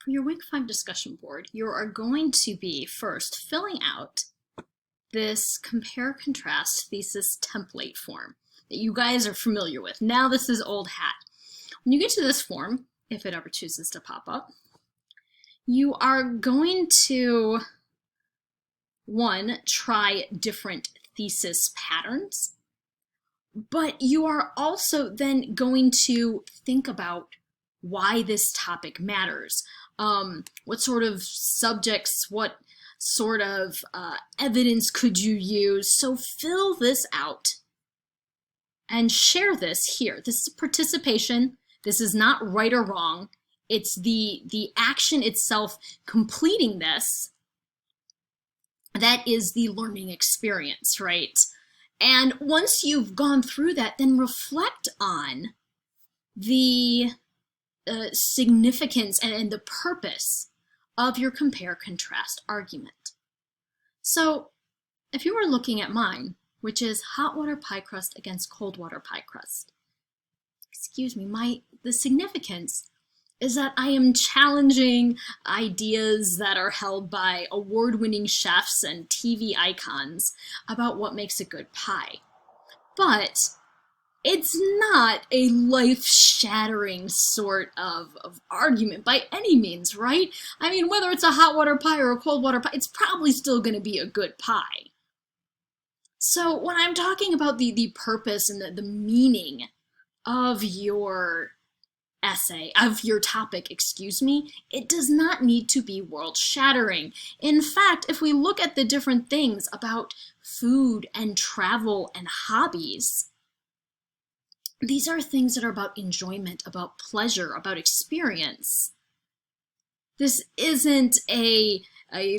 For your Week 5 discussion board, you are going to be first filling out this compare-contrast thesis template form that you guys are familiar with. Now this is old hat. When you get to this form, if it ever chooses to pop up, you are going to, one, try different thesis patterns, but you are also then going to think about why this topic matters. What sort of subjects, what sort of evidence could you use? So fill this out and share this here. This is participation. This is not right or wrong. It's the action itself completing this that is the learning experience, right? And once you've gone through that, then reflect on the significance and the purpose of your compare-contrast argument. So if you were looking at mine, which is hot water pie crust against cold water pie crust, the significance is that I am challenging ideas that are held by award-winning chefs and TV icons about what makes a good pie. But it's not a life-shattering sort of argument by any means, right? I mean, whether it's a hot water pie or a cold water pie, it's probably still going to be a good pie. So when I'm talking about the purpose and the meaning of your essay, of your topic, it does not need to be world-shattering. In fact, if we look at the different things about food and travel and hobbies, these are things that are about enjoyment, about pleasure, about experience. This isn't a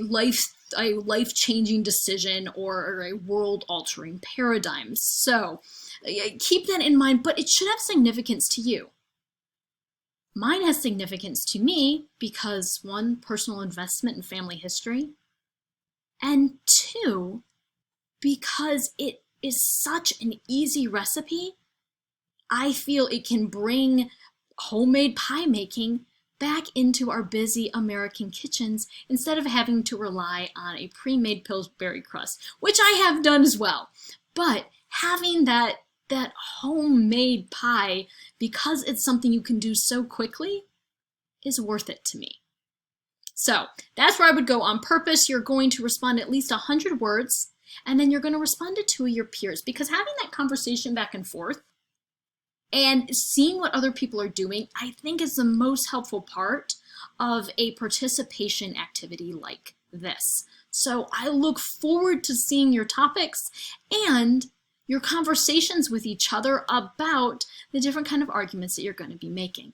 life-changing decision or a world-altering paradigm. So keep that in mind, but it should have significance to you. Mine has significance to me because, one, personal investment in family history, and two, because it is such an easy recipe. I feel it can bring homemade pie making back into our busy American kitchens instead of having to rely on a pre-made Pillsbury crust, which I have done as well. But having that homemade pie, because it's something you can do so quickly, is worth it to me. So that's where I would go. On purpose, you're going to respond at least 100 words, and then you're going to respond to 2 of your peers, because having that conversation back and forth and seeing what other people are doing, I think, is the most helpful part of a participation activity like this. So I look forward to seeing your topics and your conversations with each other about the different kind of arguments that you're going to be making.